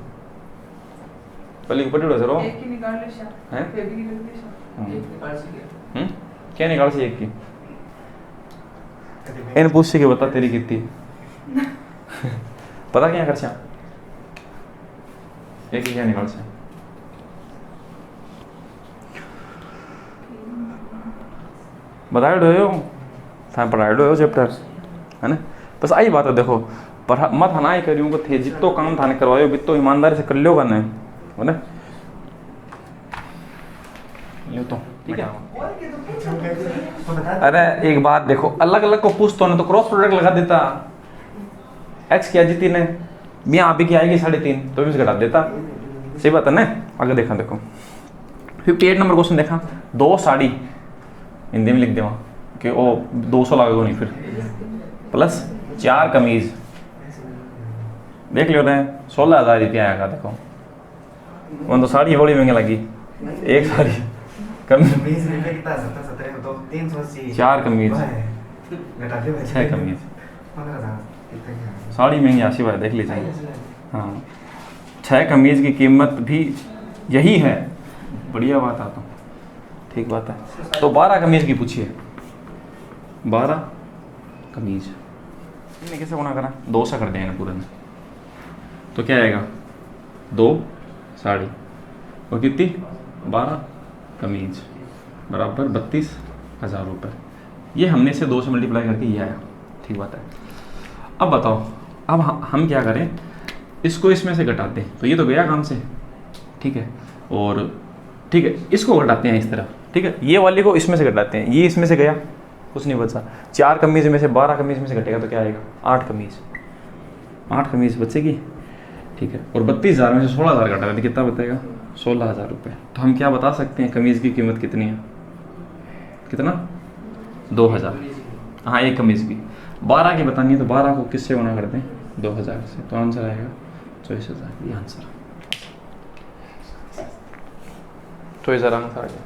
पहले ऊपर उड़े सरो एक की निकाल ले हैं क्या निकाल से एक की इन पूछ से के बता तेरी कितनी पता क्या कर एक ही क्या निकाल से बताए हो था पढ़ाए हो चैप्टर है ना। बस आई बात है, देखो पर मत हना ही करियो को थे जितो काम थाने करवायो बितो ईमानदारी से कर लियो करना है ना, यूँ तो ठीक है। अरे एक बात देखो, अलग अलग को पूछता ना तो क्रॉस प्रोडक्ट लगा देता, एक्स किया जी 3 है मैं आप ही की आएगी 3.5 तो भी घटा देता, सही बात है ना। आगे देखा देखो 58 नंबर क्वेश्चन देखा, 2 साड़ी हिंदी में लिख देवा कि ओ 200 लागेगा नहीं फिर प्लस 4 कमीज देख लो रहे 16,000 रुपया आएगा। देखो वो तो साड़ी बड़ी महंगी लगी, एक साड़ी कम 4 कमीज 6 कमीज साड़ी महंगी आशी भाई देख लीजिए। हाँ 6 कमीज की कीमत भी यही है, बढ़िया बात आता हूँ, ठीक बात है। तो 12 कमीज की पूछिए, 12 कमीज इन्हें कैसे गुना करा, 2 से कर देंगे पूरे में, तो क्या आएगा 2 साड़ी और कितनी 12 कमीज बराबर 32,000 रुपये। ये हमने इसे 2 से मल्टीप्लाई करके ये आया, ठीक बात है। अब बताओ, अब हम क्या करें, इसको इसमें से घटाते हैं, तो ये तो गया काम से, ठीक है, और ठीक है इसको घटाते हैं इस तरफ, ठीक है, ये वाली को इसमें से घटाते हैं, ये इसमें से गया कुछ नहीं बचा, 4 कमीज में से 12 कमीज में से घटेगा तो क्या आएगा 8 कमीज, 8 कमीज बचेगी, ठीक है। और 32,000 में से 16,000 घटा दें कितना बचेगा 16,000 रुपये। तो हम क्या बता सकते हैं कमीज़ की कीमत कितनी है, कितना 2,000। हाँ एक कमीज़ की 12 की बतानी है, तो 12 को किससे गुना करते हैं 2,000 से, तो आंसर आएगा 24,000। ये आंसर 24,000 आंसर आ गया।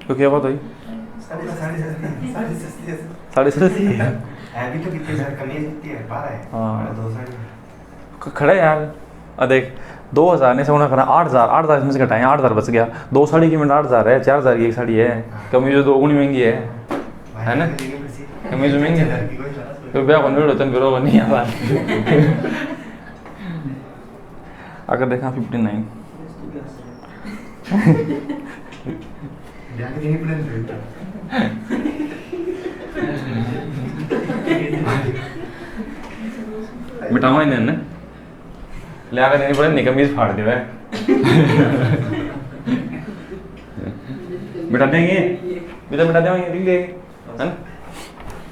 तो क्या बात हुई, 7.5 खड़े यार। देख 2,000 ने से गुना करा 8,000, 8,000 इसमें से घटाएं, 8,000 बच गया। 2 साड़ी की कीमत 8,000 है, 4,000 की एक साड़ी है, कमीज जो 2 गुनी महंगी है ना, कमीज महंगी है तो ब्याह बन रहे बिरो नहीं यार। अगर देखा 59 मिटावा ही नहीं ले आकर देनी पड़े, नहीं कमीज फाड़ दे मिटा देंगे, मिटा देंगे लिख लेंगे है ना।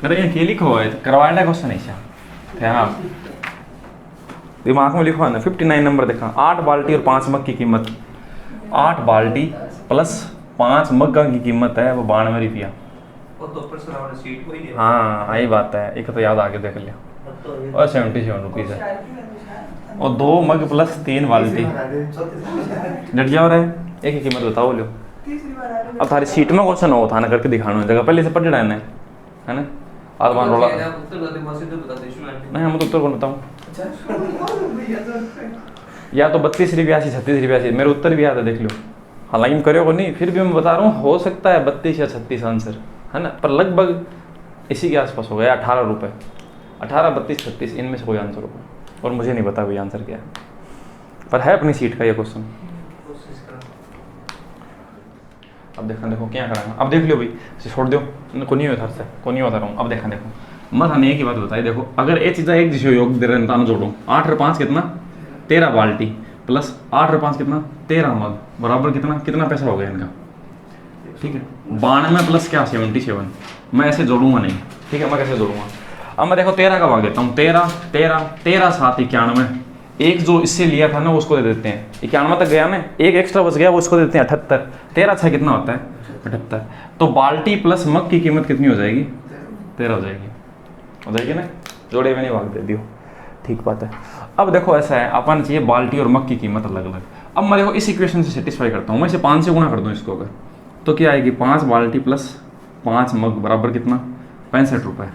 अरे ये क्या लिखो है, करवाना क्वेश्चन ऐसा हाँ दिमाग में लिखो है ना। 59 नंबर देखा, 8 बाल्टी और 5 मग की कीमत, 8 बाल्टी प्लस 5 मग्गा की कीमत है वो 92 रुपया। हाँ यही बात है, एक तो याद आगे देख लिया, और 77 रुपीज़ है, और 2 मग प्लस 3 बाल्टी डट जाओ रहे, एक ही कीमत बताओ लो। अब थारी सीट में क्वेश्चन हो था ना करके दिखाना जगह पहले से पढ़ रहना है ना। आदमान रोला नहीं, हम तो उत्तर कौन बताऊँ, या तो 32 रुपया 36 रुपया, मेरे उत्तर भी याद है देख लो। हालांकि मैं करो को नहीं, फिर भी मैं बता रहा हूँ हो सकता है 32 या 36 आंसर है ना, पर लगभग इसी के आसपास हो गया 18 रुपये, 18, 32, 36 इनमें से कोई आंसर होगा, और मुझे नहीं पता कोई आंसर क्या है, पर है अपनी सीट का ये क्वेश्चन। अब देखो क्या कराना, अब देख लो भाई छोड़ दो को नहीं होता से को नहीं होता रहा हूँ। अब देखो मैं थाने एक ही बात बताई, देखो अगर ये चीज़ें एक जिसे योग दे रहे हैं जोड़ो, 8 और 5 कितना 13 बाल्टी प्लस 8 और 5 कितना 13 मग बराबर कितना पैसा हो गया इनका, ठीक है। 92 प्लस क्या 77, मैं ऐसे जोड़ूंगा नहीं, ठीक है, मैं कैसे जोड़ूंगा। अब मैं देखो 13 का भाग देता हूँ, 13 7 91, एक जो इससे लिया था ना उसको दे देते हैं 91 तक गया ना, एक एक्स्ट्रा बच गया वो उसको देते हैं 78, 13 6 कितना होता है 78। तो बाल्टी प्लस मग की कीमत कितनी हो जाएगी 13 हो जाएगी ना, जोड़े में नहीं भाग दे दियो, ठीक बात है। अब देखो ऐसा है अपन चाहिए बाल्टी और मग की कीमत अलग अलग। अब मैं देखो इस इक्वेशन से सेटिस्फाई करता हूँ, मैं इसे 5 से गुणा कर दूँ इसको, अगर तो क्या आएगी 5 बाल्टी प्लस 5 मग बराबर कितना 65 रुपये,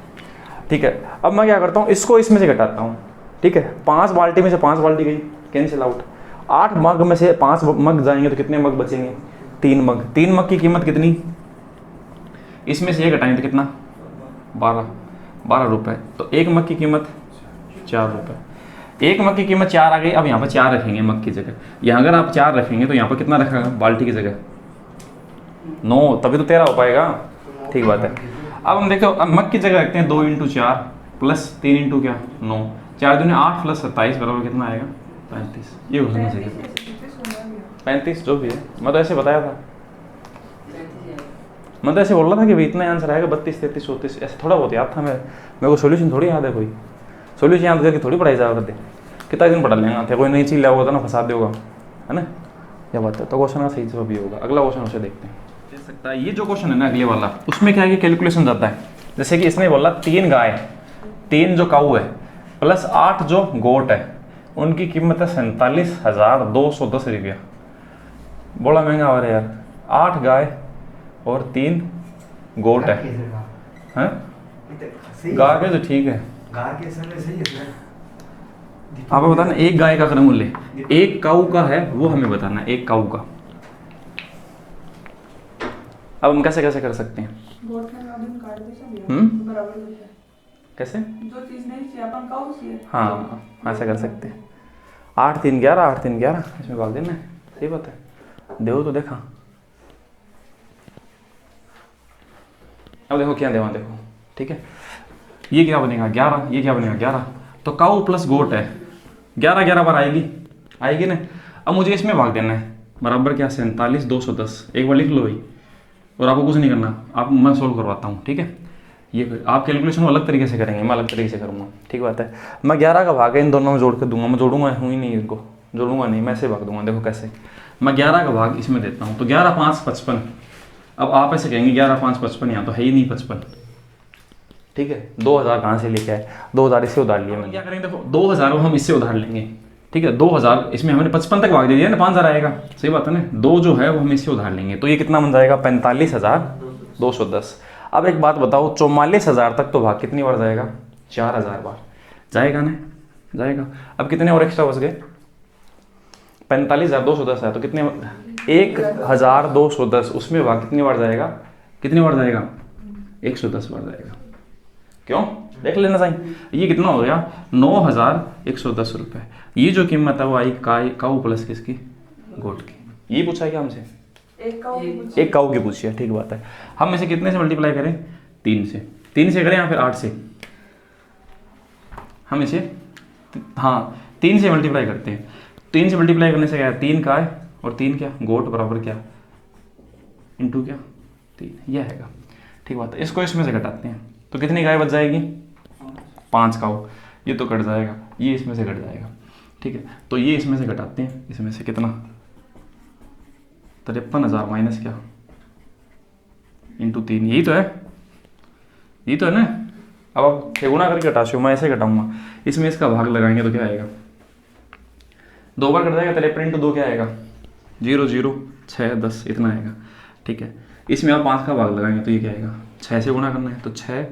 ठीक है। अब मैं क्या करता हूँ इसको इसमें से घटाता हूँ, ठीक है। 5 बाल्टी में से 5 बाल्टी गई कैंसिल आउट, 8 मग में से 5 मग जाएंगे तो कितने मग बचेंगे 3 मग, 3 मग की कीमत कितनी, इसमें से ये घटाएंगे तो कितना 12 रुपये, तो 1 मग की कीमत 4 रुपये, 1 मग की कीमत 4 आ गई। अब यहाँ पर 4 रखेंगे मग की जगह, यहाँ अगर आप 4 रखेंगे तो यहाँ पर कितना रखेगा बाल्टी की जगह 9, तभी तो 13 हो पाएगा, ठीक बात है। अब हम देखो अब मग की जगह रखते हैं 2 × 4 प्लस 3 × क्या 9, 4 दूनी 8 प्लस 27 बराबर कितना आएगा 35, ये होना चाहिए 35 जो भी है। मैं तो ऐसे बताया था, मैं तो ऐसे बोल रहा था कि भाई इतना आंसर आएगा 32 33 34, ऐसे थोड़ा बहुत याद था। मेरे को सोल्यूशन थोड़ी याद है, कोई सोल्यूशन याद करके थोड़ी पढ़ाई जा करते, कितना दिन पढ़ा लेंगे थे, कोई नई चीज़ लिया होगा ना फंसा देगा है ना, क्या बात है। तो क्वेश्चन का सही जवाब भी होगा, अगला क्वेश्चन उसे देखते हैं। दे सकता है ये जो क्वेश्चन है ना अगले वाला, उसमें क्या है कि कैलकुलेशन जाता है। जैसे कि इसने बोला 3 गाय 3 जो काऊ है प्लस 8 जो गोट है उनकी कीमत है 47,210 रुपया। बड़ा महंगा हो रहा है यार। 8 गाय और 3 गोट है हैं? गाय के तो ठीक है, आप बताना एक गाय का मूल्य, एक काऊ का है वो हमें बताना है, एक काऊ का। अब हम कैसे कैसे कर सकते हैं? कैसे? जो चीज नहीं चाहिए अपन काऊ चाहिए। हाँ ऐसा कर सकते हैं। 8 3 11, 8 3 11 इसमें भाग देना है। सही बात है। देखो तो देखा, अब देखो क्या देवा, देखो ठीक है। ये क्या बनेगा 11, ये क्या बनेगा 11, तो काऊ प्लस गोट है 11 11 बार आएगी ना। अब मुझे इसमें भाग देना है, बराबर क्या 47,210, एक बार लिख लो भाई। और आपको कुछ नहीं करना, आप मैं सोल्व करवाता हूँ ठीक है। ये आप कैलकुलेशन अलग तरीके से करेंगे, मैं अलग तरीके से करूँगा, ठीक बात है। मैं 11 का भाग है इन दोनों में जोड़ के दूंगा, मैं जोड़ूंगा हूँ ही नहीं, इनको जोड़ूंगा नहीं, मैं ऐसे भाग दूंगा। देखो कैसे, मैं 11 का भाग इसमें देता हूँ, तो 11 5 55। अब आप ऐसे कहेंगे 11 5 55, यहाँ तो है ही नहीं 55, ठीक है। 2000 कहाँ से लेके आए, 2000 इससे उधार लिए। मैं क्या करेंगे, देखो 2000 हम इससे उधार लेंगे, ठीक है। 2000 इसमें हमने 55 तक भाग दे दिया ना, 5000 आएगा, सही बात है ना। 2 जो है वो हम इससे उधार लेंगे, तो ये कितना बन जाएगा 45,210। अब एक बात बताओ, 44,000 तक तो भाग कितनी बार जाएगा, 4000 बार जाएगा ना, जाएगा। अब कितने और एक्स्ट्रा बच गए, 45,210 है, तो कितने 1,210, उसमें भाग कितनी बार जाएगा, कितनी बार जाएगा 110 बार जाएगा। क्यों, देख लेना सही। ये कितना हो गया 9,110 रुपये। ये जो कीमत है वो आई काऊ प्लस किसकी, गोट की। ये पूछा है क्या हमसे, एक काऊ की पूछी है, ठीक बात है। हम इसे कितने से मल्टीप्लाई करें, 3 से करें या फिर 8 से। हम इसे हाँ 3 से मल्टीप्लाई करते हैं। 3 से मल्टीप्लाई करने से क्या है, 3 गाय और 3 क्या गोट बराबर क्या इंटू क्या 3, यह आएगा, ठीक बात है। इसको इसमें से घटाते हैं तो कितनी गाय बच जाएगी, 5 काऊ। ये तो कट जाएगा, ये इसमें से कट जाएगा, ठीक है। तो ये इसमें से घटाते हैं, इसमें से कितना 53,000 माइनस क्या इंटू 3, यही तो है, यही तो है ना। अब आप 6 गुना करके घटा, मैं ऐसे घटाऊंगा, इसमें इसका भाग लगाएंगे तो क्या आएगा, 2 बार कट जाएगा, 53 इंटू 2 क्या आएगा 0 0 6 10 इतना आएगा, ठीक है। इसमें आप 5 का भाग लगाएंगे तो ये क्या आएगा, 6 से गुना करना है तो 6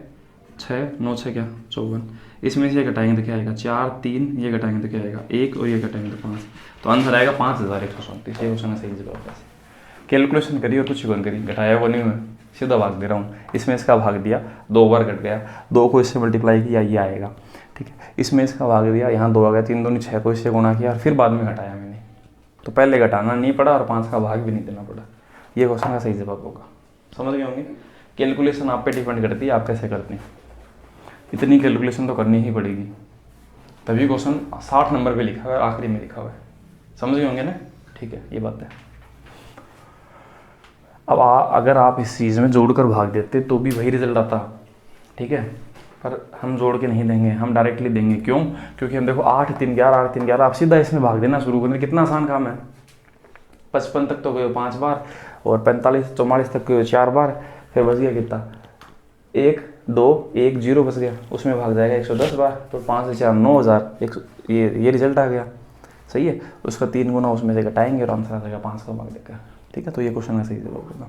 6 9 6 क्या 54। इसमें से ये घटाएंगे तो क्या आएगा 4 3, ये घटाएंगे तो क्या आएगा 1 और ये घटाएंगे तो 5, तो आंसर आएगा 5,137। ये क्वेश्चन सही जवाब है। कैलकुलेशन करिए और कुछ करी, घटाया वो नहीं, मैं सीधा भाग दे रहा हूँ। इसमें इसका भाग दिया, 2 बार कट गया, 2 को इससे मल्टीप्लाई किया, ये आएगा, ठीक है। इसमें इसका भाग दिया, यहाँ 2 आ गया, 3 दूनी 6 को इससे गुणा किया, फिर बाद में घटाया मैंने, तो पहले घटाना नहीं पड़ा और 5 का भाग भी नहीं देना पड़ा। ये क्वेश्चन का सही जवाब होगा। समझ गए होंगे। कैलकुलेशन आप पे डिपेंड करती है, आप कैसे करते हैं। इतनी कैलकुलेशन तो करनी ही पड़ेगी, तभी क्वेश्चन 60 नंबर पे लिखा हुआ है, आखिरी में लिखा हुआ है। समझ गए होंगे ना, ठीक है, ये बात है। अब अगर आप इस चीज़ में जोड़कर भाग देते तो भी वही रिजल्ट आता, ठीक है। पर हम जोड़ के नहीं देंगे, हम डायरेक्टली देंगे। क्यों, क्योंकि हम देखो 8 3 11 8 3 11, आप सीधा इसमें भाग देना शुरू करें, कितना आसान काम है। 55 तक तो गए 5 बार और 45 44 तक गए 4 बार, फिर बच गया कितना 1 2 1 0 बच गया, उसमें भाग जाएगा 110 बार, तो 5 से 4 9,000, ये रिजल्ट आ गया, सही है। उसका 3 गुना उसमें से घटाएंगे और आंसर आ जाएगा 5 का भाग देकर, ठीक है। तो ये क्वेश्चन का सही जवाब होगा।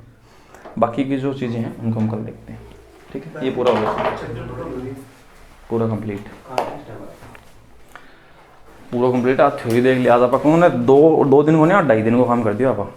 बाकी की जो चीज़ें हैं उनको हम कल देखते हैं, ठीक है। ये पूरा हो गया, पूरा कंप्लीट, पूरा कंप्लीट। आप थ्योरी देख लिया, आज आप कहूँ 2 दिन को नहीं 2.5 दिन को काम कर दिया आप।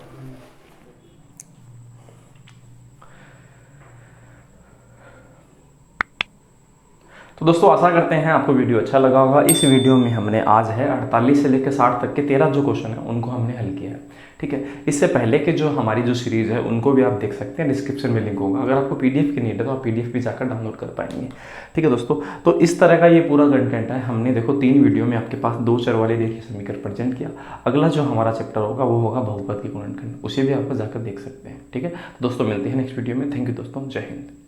तो दोस्तों आशा करते हैं आपको वीडियो अच्छा लगा होगा। इस वीडियो में हमने आज है 48 से लेकर 60 तक के 13 जो क्वेश्चन है उनको हमने हल किया है, ठीक है। इससे पहले के जो हमारी जो सीरीज़ है उनको भी आप देख सकते हैं, डिस्क्रिप्शन में लिंक होगा। अगर आपको पीडीएफ की नीड है तो आप पीडीएफ भी जाकर डाउनलोड कर पाएंगे, ठीक है दोस्तों। तो इस तरह का ये पूरा कंटेंट है। हमने देखो 3 वीडियो में आपके पास 2 चर वाले देखिए समीकरण प्रेजेंट किया। अगला जो हमारा चैप्टर होगा वो होगा बहुपद की गुणनखंड, उसे भी आप जाकर देख सकते हैं, ठीक है दोस्तों। मिलते हैं नेक्स्ट वीडियो में। थैंक यू दोस्तों, जय हिंद।